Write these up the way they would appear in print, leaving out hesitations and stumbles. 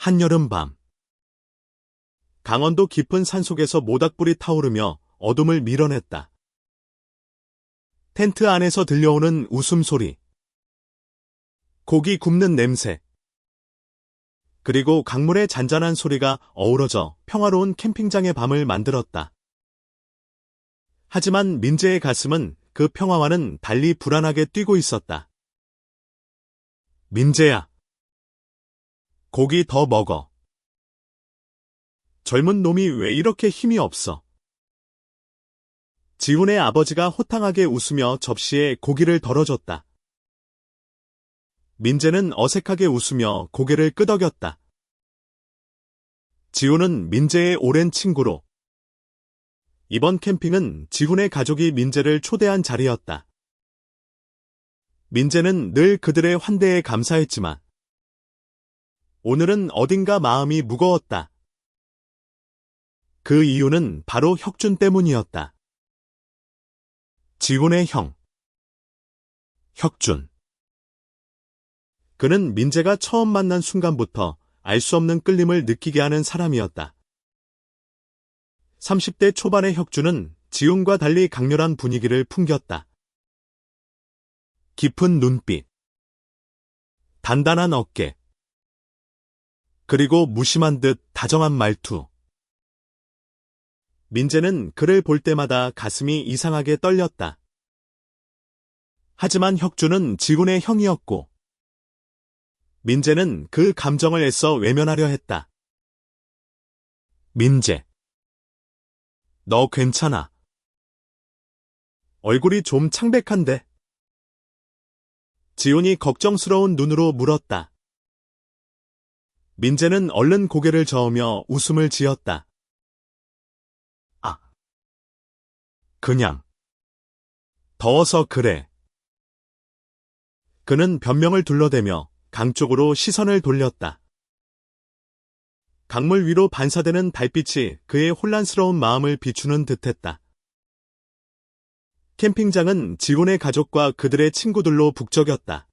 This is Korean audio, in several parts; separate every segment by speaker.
Speaker 1: 한여름 밤. 강원도 깊은 산속에서 모닥불이 타오르며 어둠을 밀어냈다. 텐트 안에서 들려오는 웃음소리, 고기 굽는 냄새, 그리고 강물의 잔잔한 소리가 어우러져 평화로운 캠핑장의 밤을 만들었다. 하지만 민재의 가슴은 그 평화와는 달리 불안하게 뛰고 있었다. 민재야, 고기 더 먹어. 젊은 놈이 왜 이렇게 힘이 없어? 지훈의 아버지가 호탕하게 웃으며 접시에 고기를 덜어줬다. 민재는 어색하게 웃으며 고개를 끄덕였다. 지훈은 민재의 오랜 친구로 이번 캠핑은 지훈의 가족이 민재를 초대한 자리였다. 민재는 늘 그들의 환대에 감사했지만 오늘은 어딘가 마음이 무거웠다. 그 이유는 바로 혁준 때문이었다. 지훈의 형, 혁준. 그는 민재가 처음 만난 순간부터 알 수 없는 끌림을 느끼게 하는 사람이었다. 30대 초반의 혁준은 지훈과 달리 강렬한 분위기를 풍겼다. 깊은 눈빛, 단단한 어깨, 그리고 무심한 듯 다정한 말투. 민재는 그를 볼 때마다 가슴이 이상하게 떨렸다. 하지만 혁준은 지훈의 형이었고 민재는 그 감정을 애써 외면하려 했다. 민재, 너 괜찮아? 얼굴이 좀 창백한데? 지훈이 걱정스러운 눈으로 물었다. 민재는 얼른 고개를 저으며 웃음을 지었다. 그냥 더워서 그래. 그는 변명을 둘러대며 강 쪽으로 시선을 돌렸다. 강물 위로 반사되는 달빛이 그의 혼란스러운 마음을 비추는 듯했다. 캠핑장은 지훈의 가족과 그들의 친구들로 북적였다.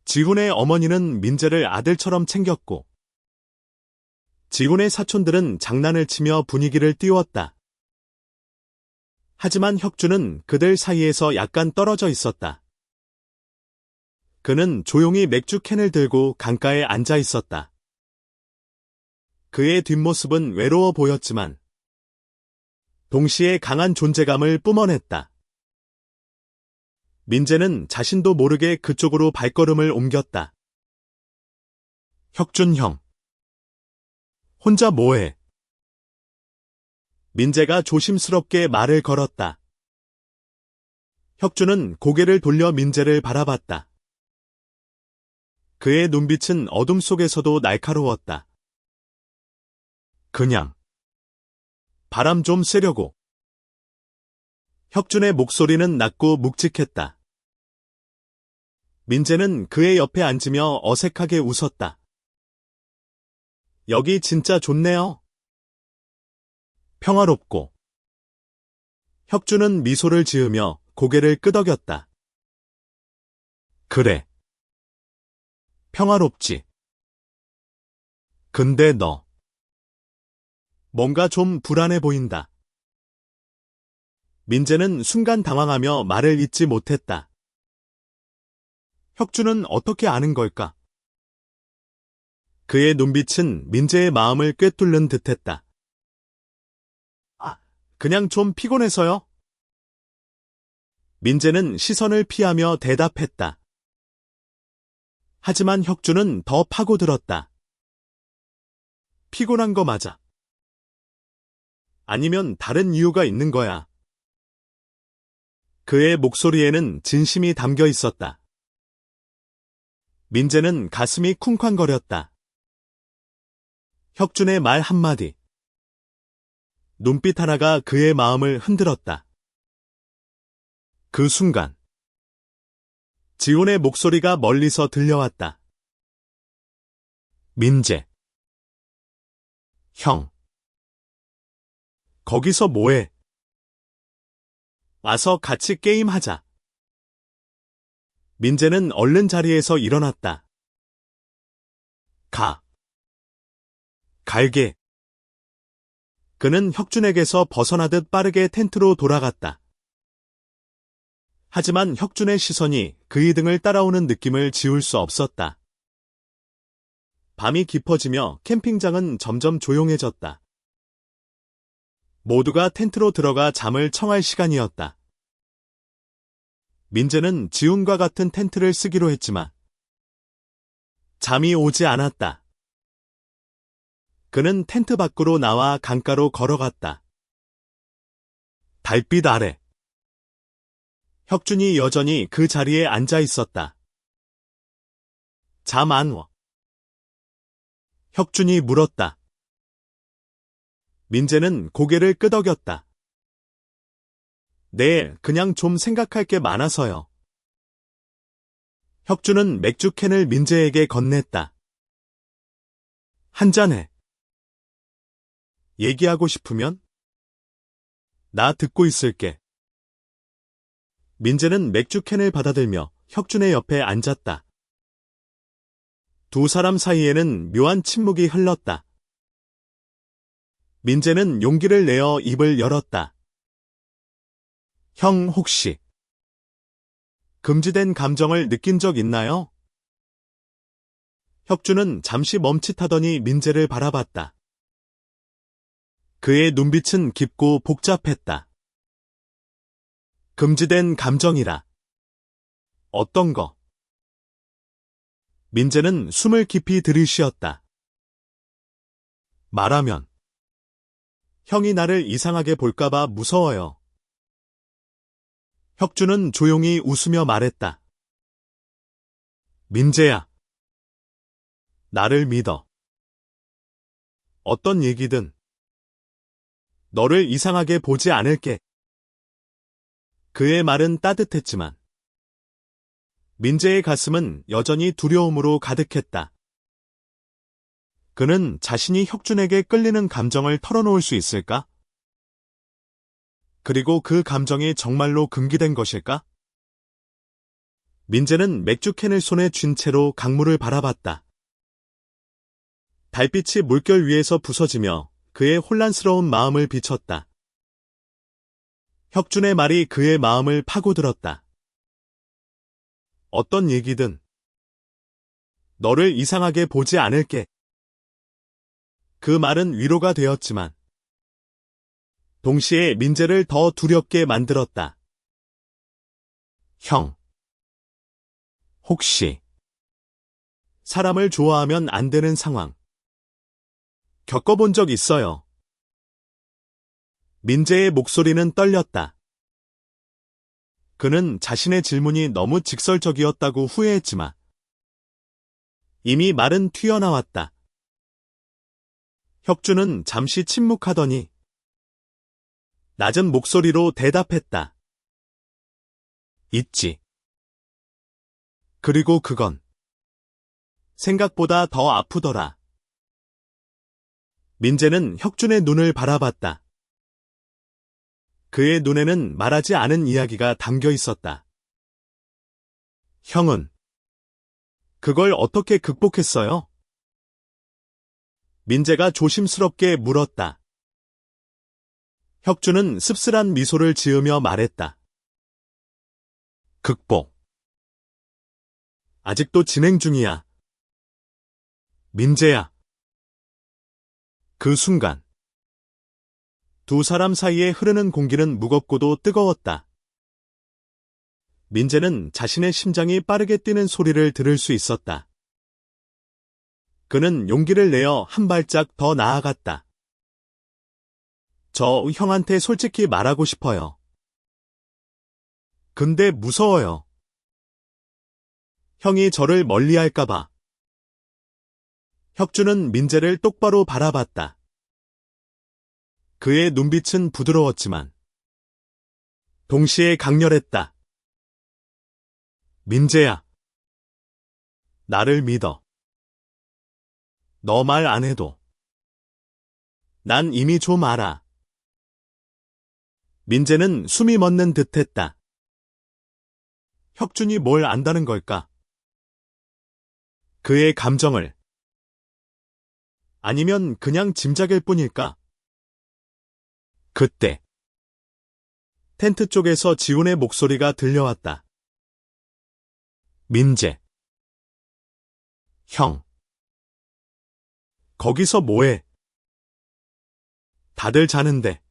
Speaker 1: 지훈의 어머니는 민재를 아들처럼 챙겼고 지훈의 사촌들은 장난을 치며 분위기를 띄웠다. 하지만 혁준은 그들 사이에서 약간 떨어져 있었다. 그는 조용히 맥주 캔을 들고 강가에 앉아 있었다. 그의 뒷모습은 외로워 보였지만 동시에 강한 존재감을 뿜어냈다. 민재는 자신도 모르게 그쪽으로 발걸음을 옮겼다. 혁준 형, 혼자 뭐해? 민재가 조심스럽게 말을 걸었다. 혁준은 고개를 돌려 민재를 바라봤다. 그의 눈빛은 어둠 속에서도 날카로웠다. 그냥 바람 좀 쐬려고. 혁준의 목소리는 낮고 묵직했다. 민재는 그의 옆에 앉으며 어색하게 웃었다. 여기 진짜 좋네요. 평화롭고. 혁준은 미소를 지으며 고개를 끄덕였다. 그래. 평화롭지. 근데 너 뭔가 좀 불안해 보인다. 민재는 순간 당황하며 말을 잇지 못했다. 혁준은 어떻게 아는 걸까? 그의 눈빛은 민재의 마음을 꿰뚫는 듯했다. 그냥 좀 피곤해서요. 민재는 시선을 피하며 대답했다. 하지만 혁준은 더 파고들었다. 피곤한 거 맞아. 아니면 다른 이유가 있는 거야. 그의 목소리에는 진심이 담겨 있었다. 민재는 가슴이 쿵쾅거렸다. 혁준의 말 한마디. 눈빛 하나가 그의 마음을 흔들었다. 그 순간 지훈의 목소리가 멀리서 들려왔다. 민재. 형. 거기서 뭐해? 와서 같이 게임하자. 민재는 얼른 자리에서 일어났다. 갈게. 그는 혁준에게서 벗어나듯 빠르게 텐트로 돌아갔다. 하지만 혁준의 시선이 그의 등을 따라오는 느낌을 지울 수 없었다. 밤이 깊어지며 캠핑장은 점점 조용해졌다. 모두가 텐트로 들어가 잠을 청할 시간이었다. 민재는 지훈과 같은 텐트를 쓰기로 했지만 잠이 오지 않았다. 그는 텐트 밖으로 나와 강가로 걸어갔다. 달빛 아래 혁준이 여전히 그 자리에 앉아 있었다. 잠 안 와? 혁준이 물었다. 민재는 고개를 끄덕였다. 네, 그냥 좀 생각할 게 많아서요. 혁준은 맥주캔을 민재에게 건넸다. 한 잔해. 얘기하고 싶으면? 나 듣고 있을게. 민재는 맥주캔을 받아들며 혁준의 옆에 앉았다. 두 사람 사이에는 묘한 침묵이 흘렀다. 민재는 용기를 내어 입을 열었다. 형 혹시 금지된 감정을 느낀 적 있나요? 혁준은 잠시 멈칫하더니 민재를 바라봤다. 그의 눈빛은 깊고 복잡했다. 금지된 감정이라. 어떤 거? 민재는 숨을 깊이 들이쉬었다. 말하면 형이 나를 이상하게 볼까봐 무서워요. 혁준은 조용히 웃으며 말했다. 민재야. 나를 믿어. 어떤 얘기든 너를 이상하게 보지 않을게. 그의 말은 따뜻했지만 민재의 가슴은 여전히 두려움으로 가득했다. 그는 자신이 혁준에게 끌리는 감정을 털어놓을 수 있을까? 그리고 그 감정이 정말로 금기된 것일까? 민재는 맥주캔을 손에 쥔 채로 강물을 바라봤다. 달빛이 물결 위에서 부서지며 그의 혼란스러운 마음을 비췄다. 혁준의 말이 그의 마음을 파고들었다. 어떤 얘기든 너를 이상하게 보지 않을게. 그 말은 위로가 되었지만 동시에 민재를 더 두렵게 만들었다. 형. 혹시 사람을 좋아하면 안 되는 상황 겪어본 적 있어요? 민재의 목소리는 떨렸다. 그는 자신의 질문이 너무 직설적이었다고 후회했지만 이미 말은 튀어나왔다. 혁준은 잠시 침묵하더니 낮은 목소리로 대답했다. 있지. 그리고 그건 생각보다 더 아프더라. 민재는 혁준의 눈을 바라봤다. 그의 눈에는 말하지 않은 이야기가 담겨 있었다. 형은 그걸 어떻게 극복했어요? 민재가 조심스럽게 물었다. 혁준은 씁쓸한 미소를 지으며 말했다. 극복. 아직도 진행 중이야. 민재야. 그 순간 두 사람 사이에 흐르는 공기는 무겁고도 뜨거웠다. 민재는 자신의 심장이 빠르게 뛰는 소리를 들을 수 있었다. 그는 용기를 내어 한 발짝 더 나아갔다. 저 형한테 솔직히 말하고 싶어요. 근데 무서워요. 형이 저를 멀리할까봐. 혁준은 민재를 똑바로 바라봤다. 그의 눈빛은 부드러웠지만 동시에 강렬했다. 민재야. 나를 믿어. 너 말 안 해도 난 이미 좀 알아. 민재는 숨이 멎는 듯했다. 혁준이 뭘 안다는 걸까? 그의 감정을 아니면 그냥 짐작일 뿐일까? 그때 텐트 쪽에서 지훈의 목소리가 들려왔다. 민재. 형. 거기서 뭐해? 다들 자는데.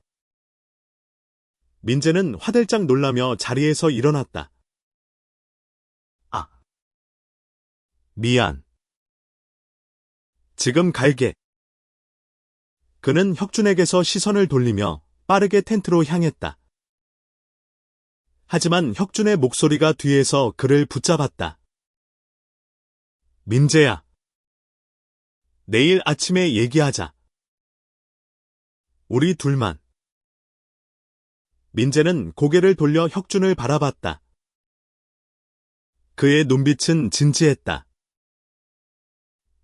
Speaker 1: 민재는 화들짝 놀라며 자리에서 일어났다. 아. 미안. 지금 갈게. 그는 혁준에게서 시선을 돌리며 빠르게 텐트로 향했다. 하지만 혁준의 목소리가 뒤에서 그를 붙잡았다. 민재야. 내일 아침에 얘기하자. 우리 둘만. 민재는 고개를 돌려 혁준을 바라봤다. 그의 눈빛은 진지했다.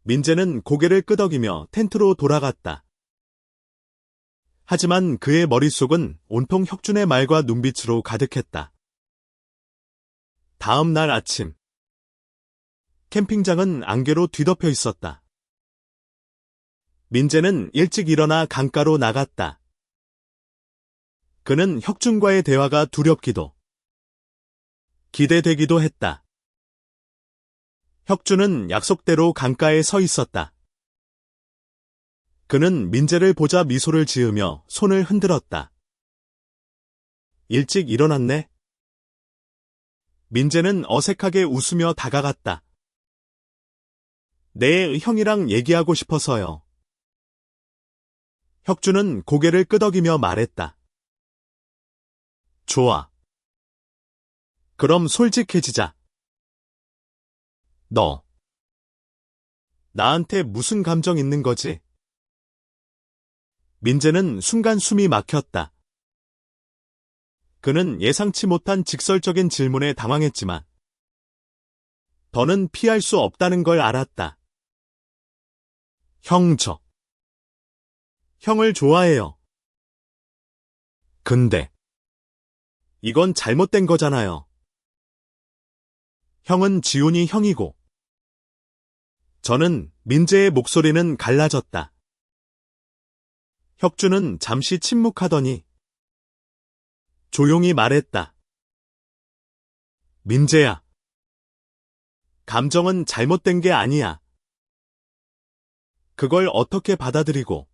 Speaker 1: 민재는 고개를 끄덕이며 텐트로 돌아갔다. 하지만 그의 머릿속은 온통 혁준의 말과 눈빛으로 가득했다. 다음 날 아침. 캠핑장은 안개로 뒤덮여 있었다. 민재는 일찍 일어나 강가로 나갔다. 그는 혁준과의 대화가 두렵기도, 기대되기도 했다. 혁준은 약속대로 강가에 서 있었다. 그는 민재를 보자 미소를 지으며 손을 흔들었다. 일찍 일어났네? 민재는 어색하게 웃으며 다가갔다. 내 형이랑 얘기하고 싶어서요. 혁준은 고개를 끄덕이며 말했다. 좋아. 그럼 솔직해지자. 너. 나한테 무슨 감정 있는 거지? 민재는 순간 숨이 막혔다. 그는 예상치 못한 직설적인 질문에 당황했지만 더는 피할 수 없다는 걸 알았다. 형 형을 좋아해요. 근데 이건 잘못된 거잖아요. 형은 지훈이 형이고 저는 민재의 목소리는 갈라졌다. 혁준은 잠시 침묵하더니 조용히 말했다. 민재야. 감정은 잘못된 게 아니야. 그걸 어떻게 받아들이고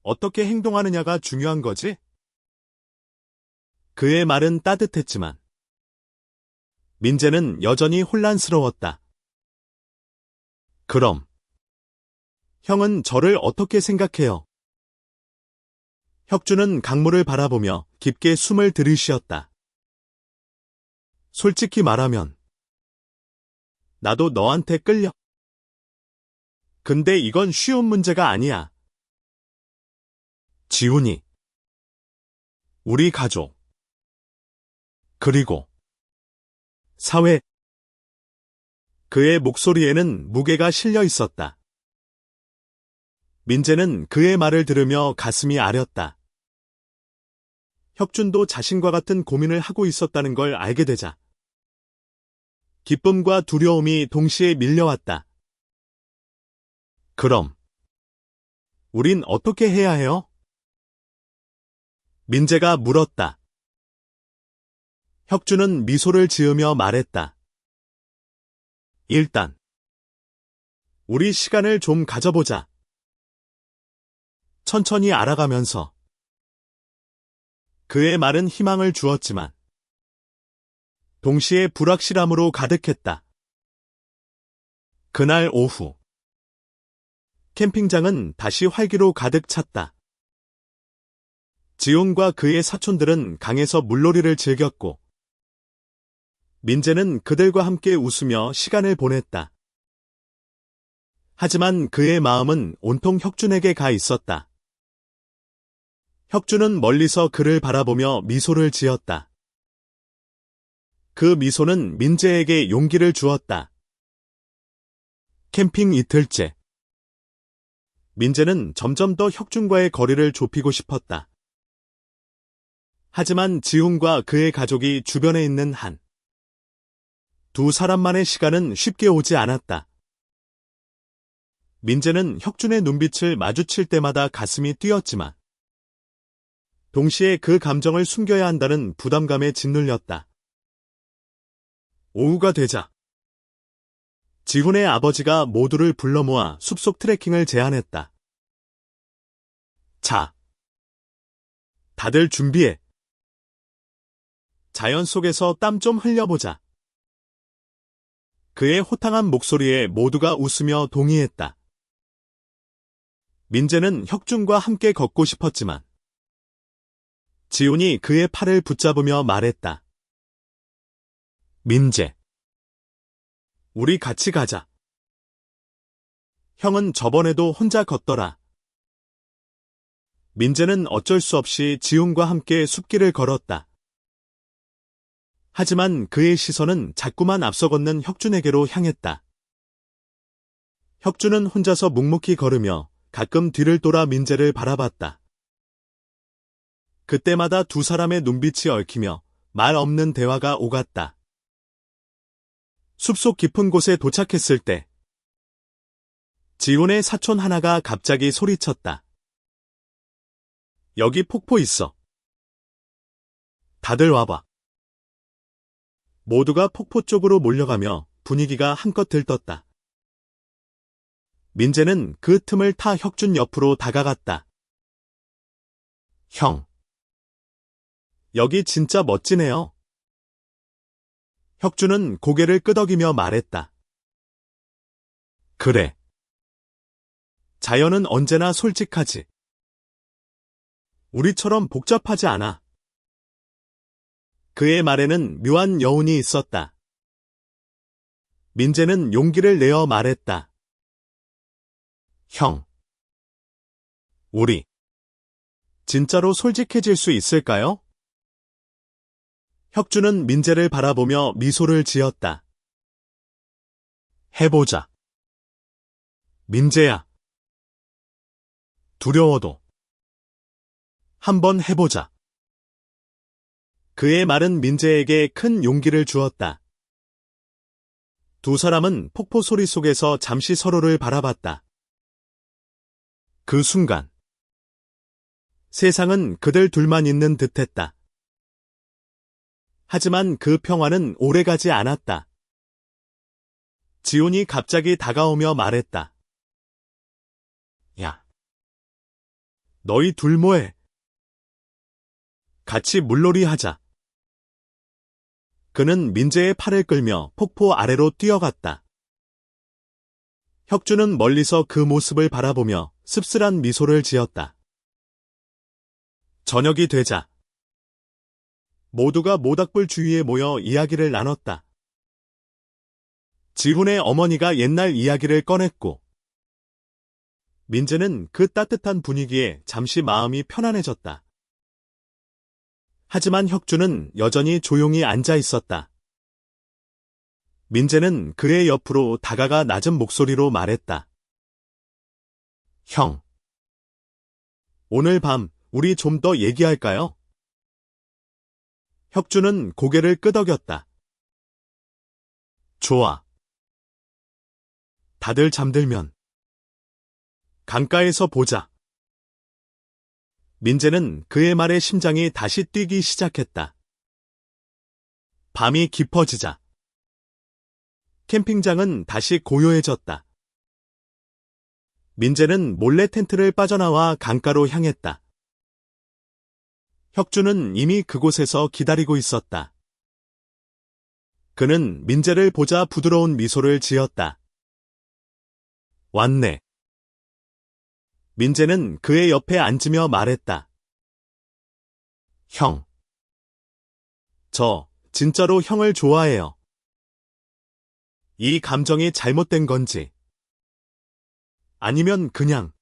Speaker 1: 어떻게 행동하느냐가 중요한 거지? 그의 말은 따뜻했지만 민재는 여전히 혼란스러웠다. 그럼 형은 저를 어떻게 생각해요? 혁준은 강물을 바라보며 깊게 숨을 들이쉬었다. 솔직히 말하면 나도 너한테 끌려. 근데 이건 쉬운 문제가 아니야. 지훈이, 우리 가족, 그리고 사회. 그의 목소리에는 무게가 실려 있었다. 민재는 그의 말을 들으며 가슴이 아렸다. 혁준도 자신과 같은 고민을 하고 있었다는 걸 알게 되자 기쁨과 두려움이 동시에 밀려왔다. 그럼 우린 어떻게 해야 해요? 민재가 물었다. 혁준은 미소를 지으며 말했다. 일단 우리 시간을 좀 가져보자. 천천히 알아가면서. 그의 말은 희망을 주었지만 동시에 불확실함으로 가득했다. 그날 오후 캠핑장은 다시 활기로 가득 찼다. 지훈과 그의 사촌들은 강에서 물놀이를 즐겼고 민재는 그들과 함께 웃으며 시간을 보냈다. 하지만 그의 마음은 온통 혁준에게 가 있었다. 혁준은 멀리서 그를 바라보며 미소를 지었다. 그 미소는 민재에게 용기를 주었다. 캠핑 이틀째. 민재는 점점 더 혁준과의 거리를 좁히고 싶었다. 하지만 지훈과 그의 가족이 주변에 있는 한 두 사람만의 시간은 쉽게 오지 않았다. 민재는 혁준의 눈빛을 마주칠 때마다 가슴이 뛰었지만 동시에 그 감정을 숨겨야 한다는 부담감에 짓눌렸다. 오후가 되자 지훈의 아버지가 모두를 불러 모아 숲속 트레킹을 제안했다. 자, 다들 준비해. 자연 속에서 땀 좀 흘려보자. 그의 호탕한 목소리에 모두가 웃으며 동의했다. 민재는 혁준과 함께 걷고 싶었지만 지훈이 그의 팔을 붙잡으며 말했다. 민재, 우리 같이 가자. 형은 저번에도 혼자 걷더라. 민재는 어쩔 수 없이 지훈과 함께 숲길을 걸었다. 하지만 그의 시선은 자꾸만 앞서 걷는 혁준에게로 향했다. 혁준은 혼자서 묵묵히 걸으며 가끔 뒤를 돌아 민재를 바라봤다. 그때마다 두 사람의 눈빛이 얽히며 말 없는 대화가 오갔다. 숲속 깊은 곳에 도착했을 때 지훈의 사촌 하나가 갑자기 소리쳤다. 여기 폭포 있어. 다들 와봐. 모두가 폭포 쪽으로 몰려가며 분위기가 한껏 들떴다. 민재는 그 틈을 타 혁준 옆으로 다가갔다. 형, 여기 진짜 멋지네요. 혁준은 고개를 끄덕이며 말했다. 그래. 자연은 언제나 솔직하지. 우리처럼 복잡하지 않아. 그의 말에는 묘한 여운이 있었다. 민재는 용기를 내어 말했다. 형, 우리 진짜로 솔직해질 수 있을까요? 혁준은 민재를 바라보며 미소를 지었다. 해보자. 민재야. 두려워도 한번 해보자. 그의 말은 민재에게 큰 용기를 주었다. 두 사람은 폭포 소리 속에서 잠시 서로를 바라봤다. 그 순간 세상은 그들 둘만 있는 듯했다. 하지만 그 평화는 오래가지 않았다. 지훈이 갑자기 다가오며 말했다. 야, 너희 둘 뭐해? 같이 물놀이 하자. 그는 민재의 팔을 끌며 폭포 아래로 뛰어갔다. 혁준은 멀리서 그 모습을 바라보며 씁쓸한 미소를 지었다. 저녁이 되자 모두가 모닥불 주위에 모여 이야기를 나눴다. 지훈의 어머니가 옛날 이야기를 꺼냈고 민재는 그 따뜻한 분위기에 잠시 마음이 편안해졌다. 하지만 혁준은 여전히 조용히 앉아 있었다. 민재는 그의 옆으로 다가가 낮은 목소리로 말했다. 형, 오늘 밤 우리 좀 더 얘기할까요? 혁준은 고개를 끄덕였다. 좋아. 다들 잠들면 강가에서 보자. 민재는 그의 말에 심장이 다시 뛰기 시작했다. 밤이 깊어지자 캠핑장은 다시 고요해졌다. 민재는 몰래 텐트를 빠져나와 강가로 향했다. 혁준은 이미 그곳에서 기다리고 있었다. 그는 민재를 보자 부드러운 미소를 지었다. 왔네. 민재는 그의 옆에 앉으며 말했다. 형. 저 진짜로 형을 좋아해요. 이 감정이 잘못된 건지 아니면 그냥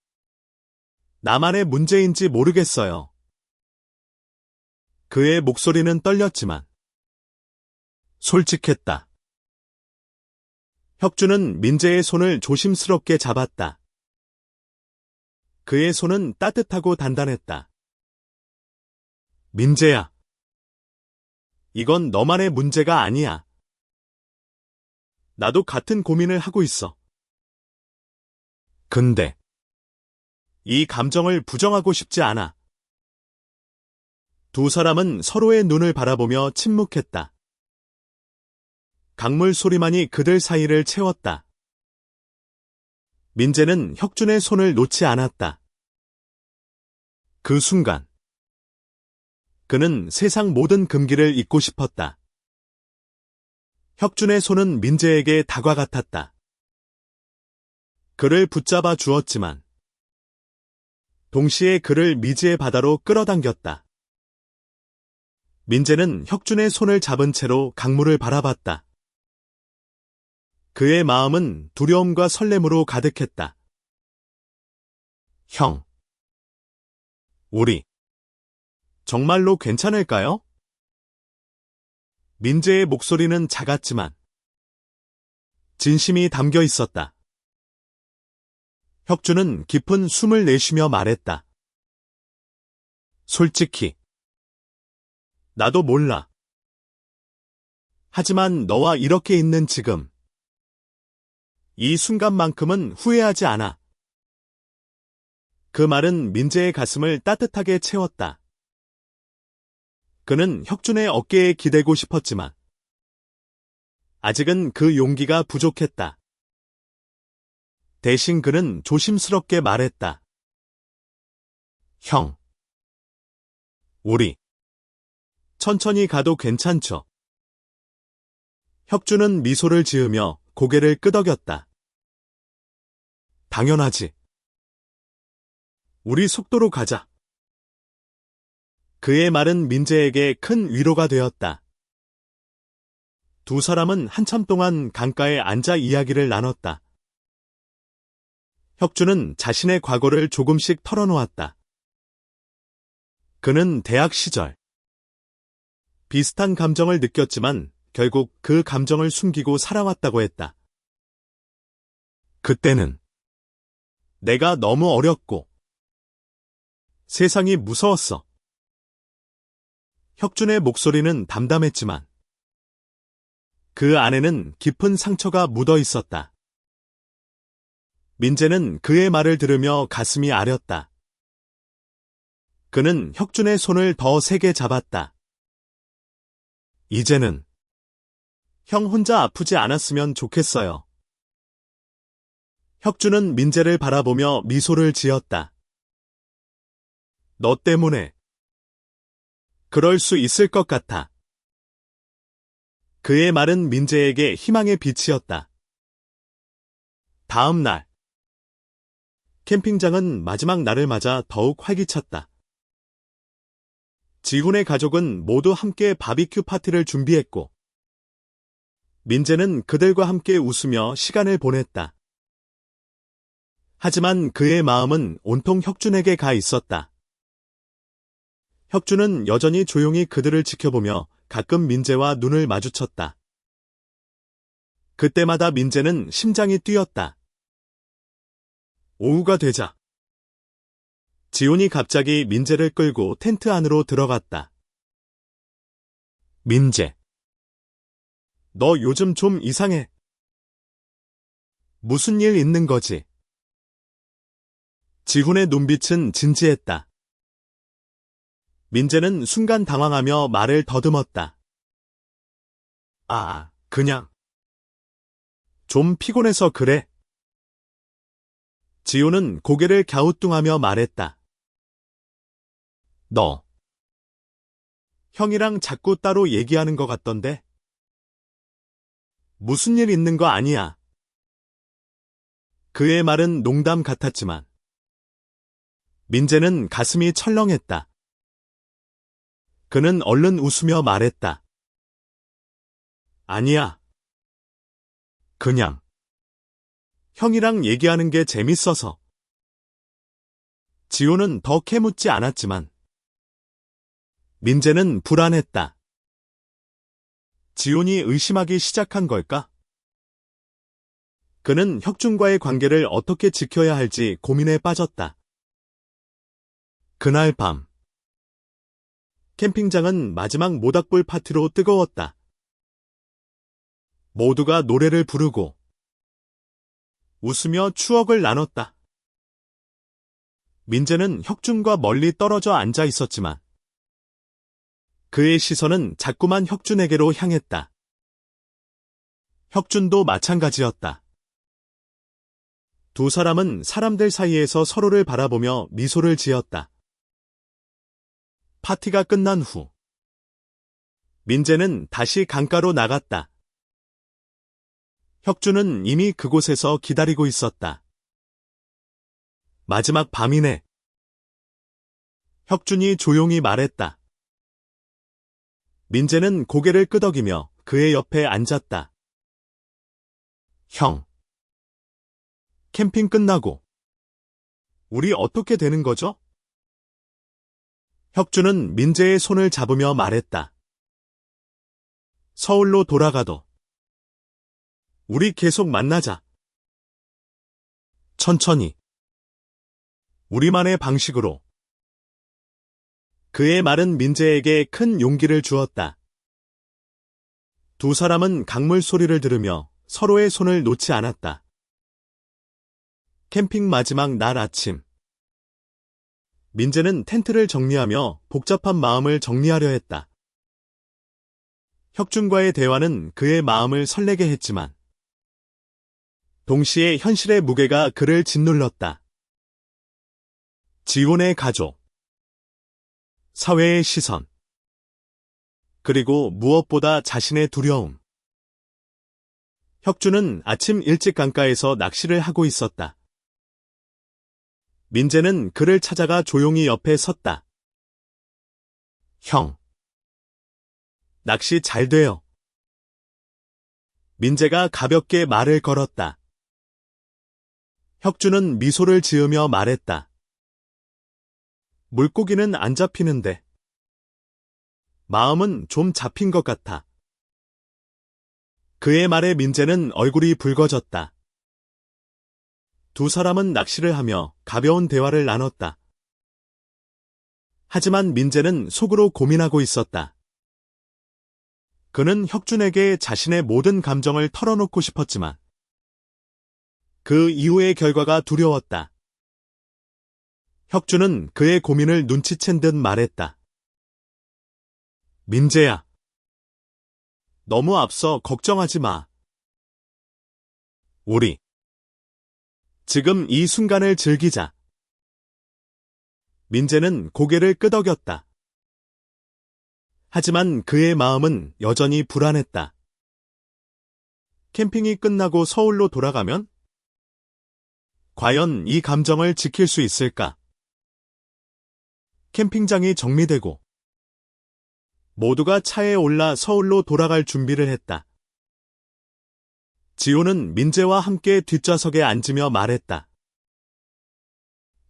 Speaker 1: 나만의 문제인지 모르겠어요. 그의 목소리는 떨렸지만 솔직했다. 혁준은 민재의 손을 조심스럽게 잡았다. 그의 손은 따뜻하고 단단했다. 민재야, 이건 너만의 문제가 아니야. 나도 같은 고민을 하고 있어. 근데 이 감정을 부정하고 싶지 않아. 두 사람은 서로의 눈을 바라보며 침묵했다. 강물 소리만이 그들 사이를 채웠다. 민재는 혁준의 손을 놓지 않았다. 그 순간 그는 세상 모든 금기를 잊고 싶었다. 혁준의 손은 민재에게 다과 같았다. 그를 붙잡아 주었지만 동시에 그를 미지의 바다로 끌어당겼다. 민재는 혁준의 손을 잡은 채로 강물을 바라봤다. 그의 마음은 두려움과 설렘으로 가득했다. 형, 우리 정말로 괜찮을까요? 민재의 목소리는 작았지만 진심이 담겨 있었다. 혁준은 깊은 숨을 내쉬며 말했다. 솔직히 나도 몰라. 하지만 너와 이렇게 있는 지금 이 순간만큼은 후회하지 않아. 그 말은 민재의 가슴을 따뜻하게 채웠다. 그는 혁준의 어깨에 기대고 싶었지만 아직은 그 용기가 부족했다. 대신 그는 조심스럽게 말했다. 형, 우리 천천히 가도 괜찮죠? 혁준은 미소를 지으며 고개를 끄덕였다. 당연하지. 우리 속도로 가자. 그의 말은 민재에게 큰 위로가 되었다. 두 사람은 한참 동안 강가에 앉아 이야기를 나눴다. 혁준은 자신의 과거를 조금씩 털어놓았다. 그는 대학 시절 비슷한 감정을 느꼈지만 결국 그 감정을 숨기고 살아왔다고 했다. 그때는 내가 너무 어렸고 세상이 무서웠어. 혁준의 목소리는 담담했지만 그 안에는 깊은 상처가 묻어 있었다. 민재는 그의 말을 들으며 가슴이 아렸다. 그는 혁준의 손을 더 세게 잡았다. 이제는 형 혼자 아프지 않았으면 좋겠어요. 혁준은 민재를 바라보며 미소를 지었다. 너 때문에 그럴 수 있을 것 같아. 그의 말은 민재에게 희망의 빛이었다. 다음 날 캠핑장은 마지막 날을 맞아 더욱 활기찼다. 지훈의 가족은 모두 함께 바비큐 파티를 준비했고 민재는 그들과 함께 웃으며 시간을 보냈다. 하지만 그의 마음은 온통 혁준에게 가 있었다. 혁준은 여전히 조용히 그들을 지켜보며 가끔 민재와 눈을 마주쳤다. 그때마다 민재는 심장이 뛰었다. 오후가 되자 지훈이 갑자기 민재를 끌고 텐트 안으로 들어갔다. 민재, 너 요즘 좀 이상해. 무슨 일 있는 거지? 지훈의 눈빛은 진지했다. 민재는 순간 당황하며 말을 더듬었다. 그냥 좀 피곤해서 그래. 지훈은 고개를 갸우뚱하며 말했다. 너 형이랑 자꾸 따로 얘기하는 것 같던데? 무슨 일 있는 거 아니야. 그의 말은 농담 같았지만 민재는 가슴이 철렁했다. 그는 얼른 웃으며 말했다. 아니야. 그냥 형이랑 얘기하는 게 재밌어서. 지호는 더 캐묻지 않았지만 민재는 불안했다. 지훈이 의심하기 시작한 걸까? 그는 혁준과의 관계를 어떻게 지켜야 할지 고민에 빠졌다. 그날 밤 캠핑장은 마지막 모닥불 파티로 뜨거웠다. 모두가 노래를 부르고 웃으며 추억을 나눴다. 민재는 혁준과 멀리 떨어져 앉아 있었지만 그의 시선은 자꾸만 혁준에게로 향했다. 혁준도 마찬가지였다. 두 사람은 사람들 사이에서 서로를 바라보며 미소를 지었다. 파티가 끝난 후 민재는 다시 강가로 나갔다. 혁준은 이미 그곳에서 기다리고 있었다. 마지막 밤이네. 혁준이 조용히 말했다. 민재는 고개를 끄덕이며 그의 옆에 앉았다. 형. 캠핑 끝나고 우리 어떻게 되는 거죠? 혁준은 민재의 손을 잡으며 말했다. 서울로 돌아가도 우리 계속 만나자. 천천히. 우리만의 방식으로. 그의 말은 민재에게 큰 용기를 주었다. 두 사람은 강물 소리를 들으며 서로의 손을 놓지 않았다. 캠핑 마지막 날 아침. 민재는 텐트를 정리하며 복잡한 마음을 정리하려 했다. 혁준과의 대화는 그의 마음을 설레게 했지만 동시에 현실의 무게가 그를 짓눌렀다. 지훈의 가족, 사회의 시선, 그리고 무엇보다 자신의 두려움. 혁준은 아침 일찍 강가에서 낚시를 하고 있었다. 민재는 그를 찾아가 조용히 옆에 섰다. 형. 낚시 잘 돼요. 민재가 가볍게 말을 걸었다. 혁준은 미소를 지으며 말했다. 물고기는 안 잡히는데. 마음은 좀 잡힌 것 같아. 그의 말에 민재는 얼굴이 붉어졌다. 두 사람은 낚시를 하며 가벼운 대화를 나눴다. 하지만 민재는 속으로 고민하고 있었다. 그는 혁준에게 자신의 모든 감정을 털어놓고 싶었지만 그 이후의 결과가 두려웠다. 혁준은 그의 고민을 눈치챈 듯 말했다. 민재야. 너무 앞서 걱정하지 마. 우리 지금 이 순간을 즐기자. 민재는 고개를 끄덕였다. 하지만 그의 마음은 여전히 불안했다. 캠핑이 끝나고 서울로 돌아가면? 과연 이 감정을 지킬 수 있을까? 캠핑장이 정리되고 모두가 차에 올라 서울로 돌아갈 준비를 했다. 지호는 민재와 함께 뒷좌석에 앉으며 말했다.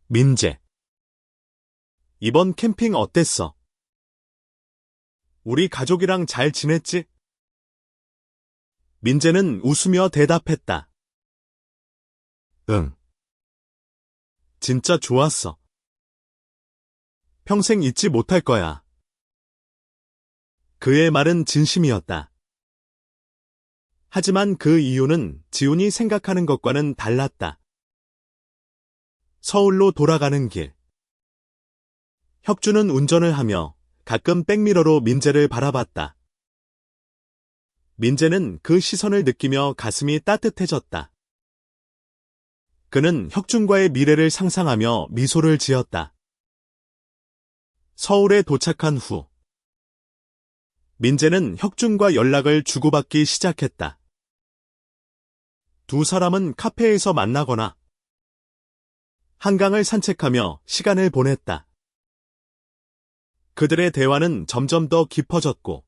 Speaker 1: 민재. 이번 캠핑 어땠어? 우리 가족이랑 잘 지냈지? 민재는 웃으며 대답했다. 응. 진짜 좋았어. 평생 잊지 못할 거야. 그의 말은 진심이었다. 하지만 그 이유는 지훈이 생각하는 것과는 달랐다. 서울로 돌아가는 길. 혁준은 운전을 하며 가끔 백미러로 민재를 바라봤다. 민재는 그 시선을 느끼며 가슴이 따뜻해졌다. 그는 혁준과의 미래를 상상하며 미소를 지었다. 서울에 도착한 후 민재는 혁준과 연락을 주고받기 시작했다. 두 사람은 카페에서 만나거나 한강을 산책하며 시간을 보냈다. 그들의 대화는 점점 더 깊어졌고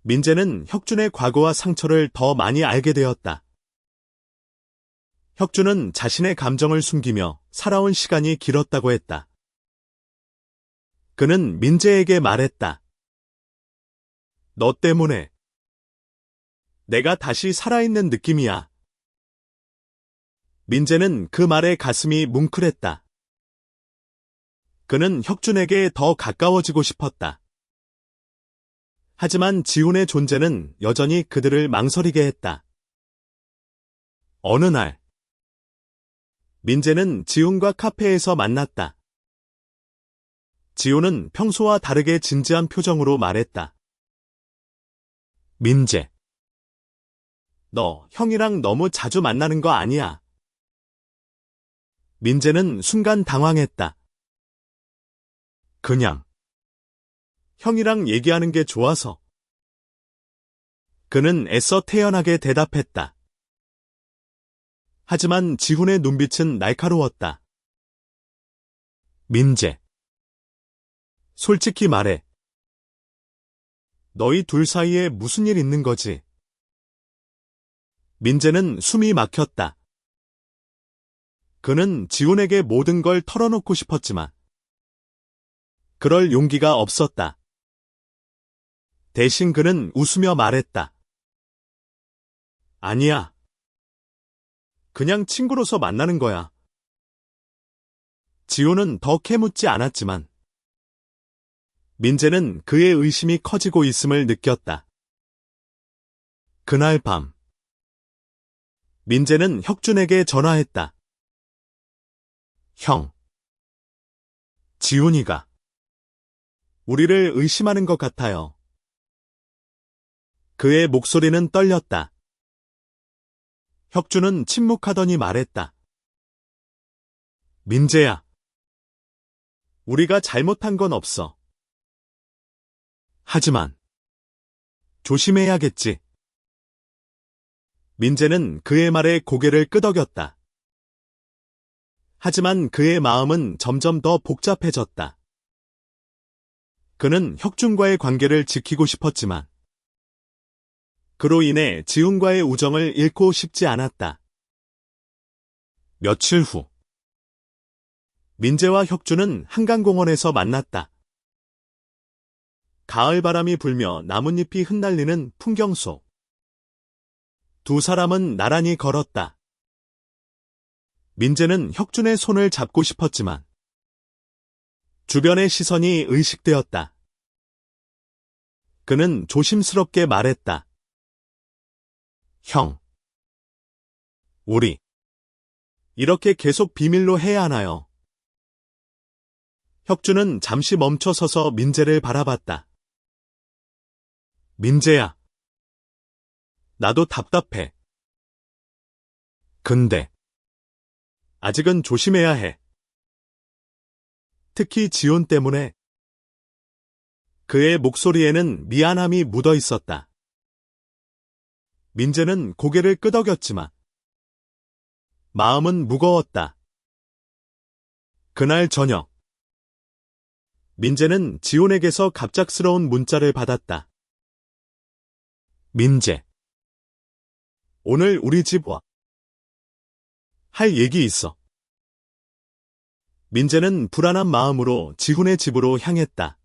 Speaker 1: 민재는 혁준의 과거와 상처를 더 많이 알게 되었다. 혁준은 자신의 감정을 숨기며 살아온 시간이 길었다고 했다. 그는 민재에게 말했다. 너 때문에 내가 다시 살아있는 느낌이야. 민재는 그 말에 가슴이 뭉클했다. 그는 혁준에게 더 가까워지고 싶었다. 하지만 지훈의 존재는 여전히 그들을 망설이게 했다. 어느 날 민재는 지훈과 카페에서 만났다. 지훈은 평소와 다르게 진지한 표정으로 말했다. 민재. 너 형이랑 너무 자주 만나는 거 아니야? 민재는 순간 당황했다. 그냥 형이랑 얘기하는 게 좋아서. 그는 애써 태연하게 대답했다. 하지만 지훈의 눈빛은 날카로웠다. 민재. 솔직히 말해. 너희 둘 사이에 무슨 일 있는 거지? 민재는 숨이 막혔다. 그는 지훈에게 모든 걸 털어놓고 싶었지만 그럴 용기가 없었다. 대신 그는 웃으며 말했다. 아니야. 그냥 친구로서 만나는 거야. 지훈은 더 캐묻지 않았지만 민재는 그의 의심이 커지고 있음을 느꼈다. 그날 밤 민재는 혁준에게 전화했다. 형. 지훈이가 우리를 의심하는 것 같아요. 그의 목소리는 떨렸다. 혁준은 침묵하더니 말했다. 민재야. 우리가 잘못한 건 없어. 하지만 조심해야겠지. 민재는 그의 말에 고개를 끄덕였다. 하지만 그의 마음은 점점 더 복잡해졌다. 그는 혁준과의 관계를 지키고 싶었지만 그로 인해 지훈과의 우정을 잃고 싶지 않았다. 며칠 후 민재와 혁준은 한강공원에서 만났다. 가을바람이 불며 나뭇잎이 흩날리는 풍경 속 두 사람은 나란히 걸었다. 민재는 혁준의 손을 잡고 싶었지만 주변의 시선이 의식되었다. 그는 조심스럽게 말했다. 형. 우리 이렇게 계속 비밀로 해야 하나요? 혁준은 잠시 멈춰서서 민재를 바라봤다. 민재야. 나도 답답해. 근데 아직은 조심해야 해. 특히 지훈 때문에. 그의 목소리에는 미안함이 묻어 있었다. 민재는 고개를 끄덕였지만 마음은 무거웠다. 그날 저녁 민재는 지훈에게서 갑작스러운 문자를 받았다. 민재. 오늘 우리 집 와. 할 얘기 있어. 민재는 불안한 마음으로 지훈의 집으로 향했다.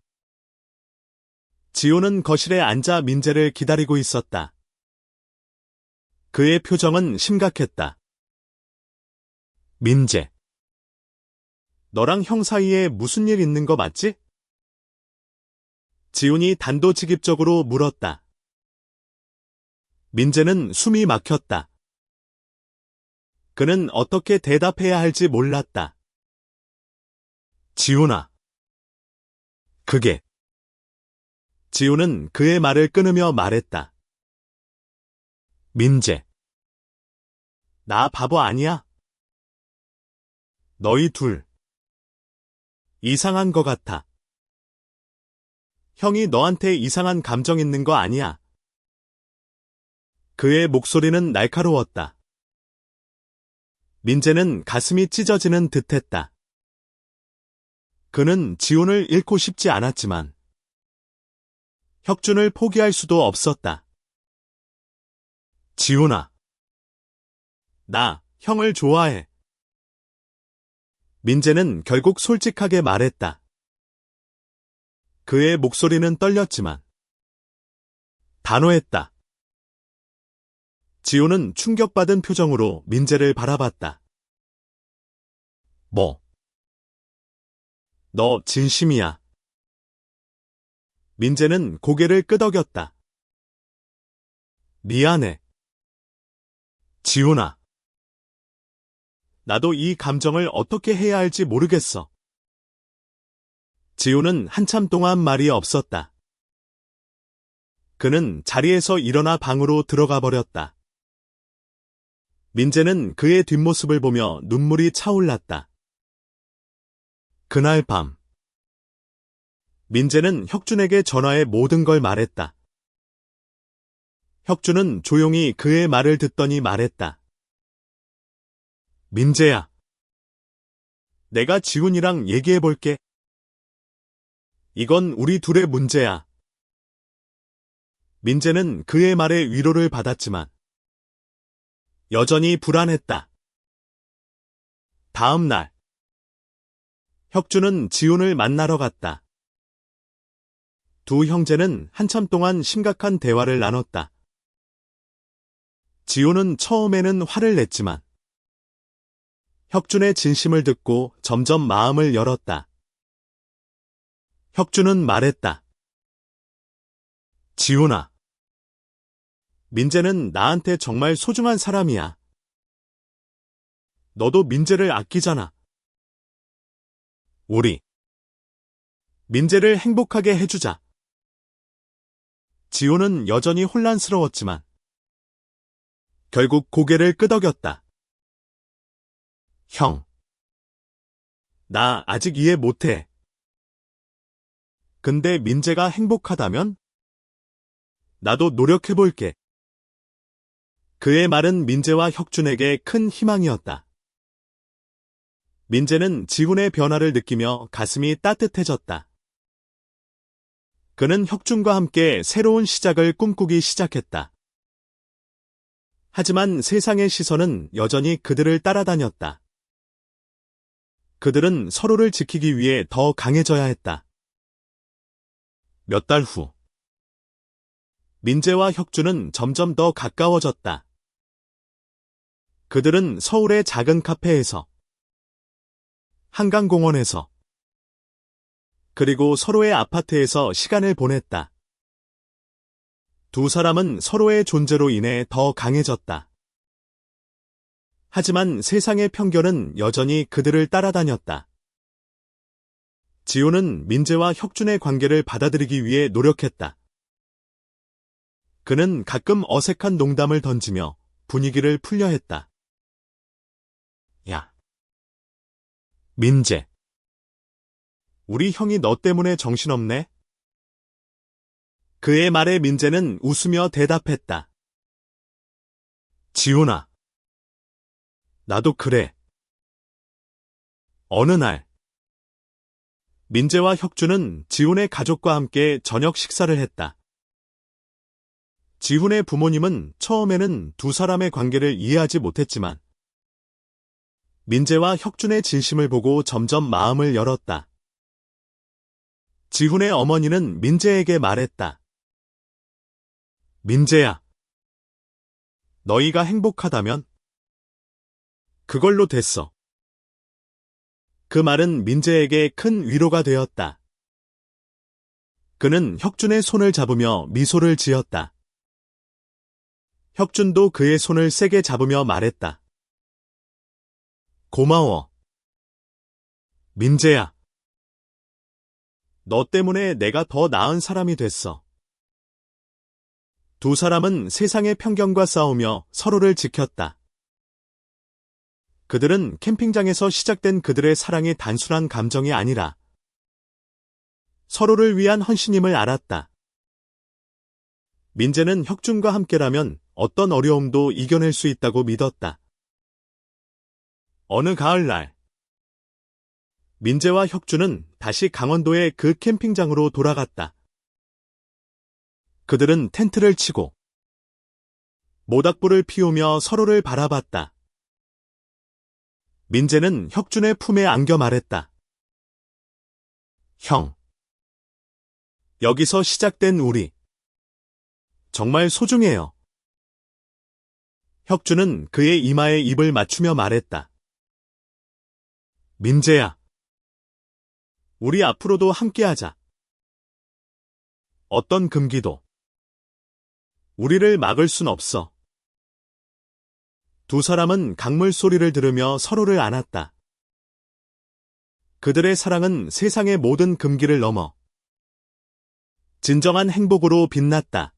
Speaker 1: 지훈은 거실에 앉아 민재를 기다리고 있었다. 그의 표정은 심각했다. 민재. 너랑 형 사이에 무슨 일 있는 거 맞지? 지훈이 단도직입적으로 물었다. 민재는 숨이 막혔다. 그는 어떻게 대답해야 할지 몰랐다. 지훈아. 그게. 지훈은 그의 말을 끊으며 말했다. 민재. 나 바보 아니야? 너희 둘. 이상한 거 같아. 형이 너한테 이상한 감정 있는 거 아니야. 그의 목소리는 날카로웠다. 민재는 가슴이 찢어지는 듯했다. 그는 지훈을 잃고 싶지 않았지만 혁준을 포기할 수도 없었다. 지훈아. 나 형을 좋아해. 민재는 결국 솔직하게 말했다. 그의 목소리는 떨렸지만 단호했다. 지훈은 충격받은 표정으로 민재를 바라봤다. 뭐? 너 진심이야? 민재는 고개를 끄덕였다. 미안해. 지훈아. 나도 이 감정을 어떻게 해야 할지 모르겠어. 지우는 한참 동안 말이 없었다. 그는 자리에서 일어나 방으로 들어가 버렸다. 민재는 그의 뒷모습을 보며 눈물이 차올랐다. 그날 밤, 민재는 혁준에게 전화해 모든 걸 말했다. 혁준은 조용히 그의 말을 듣더니 말했다. 민재야, 내가 지훈이랑 얘기해 볼게. 이건 우리 둘의 문제야. 민재는 그의 말에 위로를 받았지만 여전히 불안했다. 다음 날, 혁준은 지훈을 만나러 갔다. 두 형제는 한참 동안 심각한 대화를 나눴다. 지훈은 처음에는 화를 냈지만 혁준의 진심을 듣고 점점 마음을 열었다. 혁준은 말했다. 지훈아, 민재는 나한테 정말 소중한 사람이야. 너도 민재를 아끼잖아. 우리 민재를 행복하게 해주자. 지훈은 여전히 혼란스러웠지만 결국 고개를 끄덕였다. 형, 나 아직 이해 못해. 근데 민재가 행복하다면? 나도 노력해볼게. 그의 말은 민재와 혁준에게 큰 희망이었다. 민재는 지훈의 변화를 느끼며 가슴이 따뜻해졌다. 그는 혁준과 함께 새로운 시작을 꿈꾸기 시작했다. 하지만 세상의 시선은 여전히 그들을 따라다녔다. 그들은 서로를 지키기 위해 더 강해져야 했다. 몇 달 후, 민재와 혁준은 점점 더 가까워졌다. 그들은 서울의 작은 카페에서, 한강공원에서, 그리고 서로의 아파트에서 시간을 보냈다. 두 사람은 서로의 존재로 인해 더 강해졌다. 하지만 세상의 편견은 여전히 그들을 따라다녔다. 지훈은 민재와 혁준의 관계를 받아들이기 위해 노력했다. 그는 가끔 어색한 농담을 던지며 분위기를 풀려 했다. 야, 민재. 우리 형이 너 때문에 정신없네? 그의 말에 민재는 웃으며 대답했다. 지훈아, 나도 그래. 어느 날, 민재와 혁준은 지훈의 가족과 함께 저녁 식사를 했다. 지훈의 부모님은 처음에는 두 사람의 관계를 이해하지 못했지만 민재와 혁준의 진심을 보고 점점 마음을 열었다. 지훈의 어머니는 민재에게 말했다. 민재야, 너희가 행복하다면 그걸로 됐어. 그 말은 민재에게 큰 위로가 되었다. 그는 혁준의 손을 잡으며 미소를 지었다. 혁준도 그의 손을 세게 잡으며 말했다. 고마워. 민재야. 너 때문에 내가 더 나은 사람이 됐어. 두 사람은 세상의 편견과 싸우며 서로를 지켰다. 그들은 캠핑장에서 시작된 그들의 사랑이 단순한 감정이 아니라 서로를 위한 헌신임을 알았다. 민재는 혁준과 함께라면 어떤 어려움도 이겨낼 수 있다고 믿었다. 어느 가을날, 민재와 혁준은 다시 강원도의 그 캠핑장으로 돌아갔다. 그들은 텐트를 치고 모닥불을 피우며 서로를 바라봤다. 민재는 혁준의 품에 안겨 말했다. 형, 여기서 시작된 우리 정말 소중해요. 혁준은 그의 이마에 입을 맞추며 말했다. 민재야, 우리 앞으로도 함께하자. 어떤 금기도 우리를 막을 순 없어. 두 사람은 강물 소리를 들으며 서로를 안았다. 그들의 사랑은 세상의 모든 금기를 넘어 진정한 행복으로 빛났다.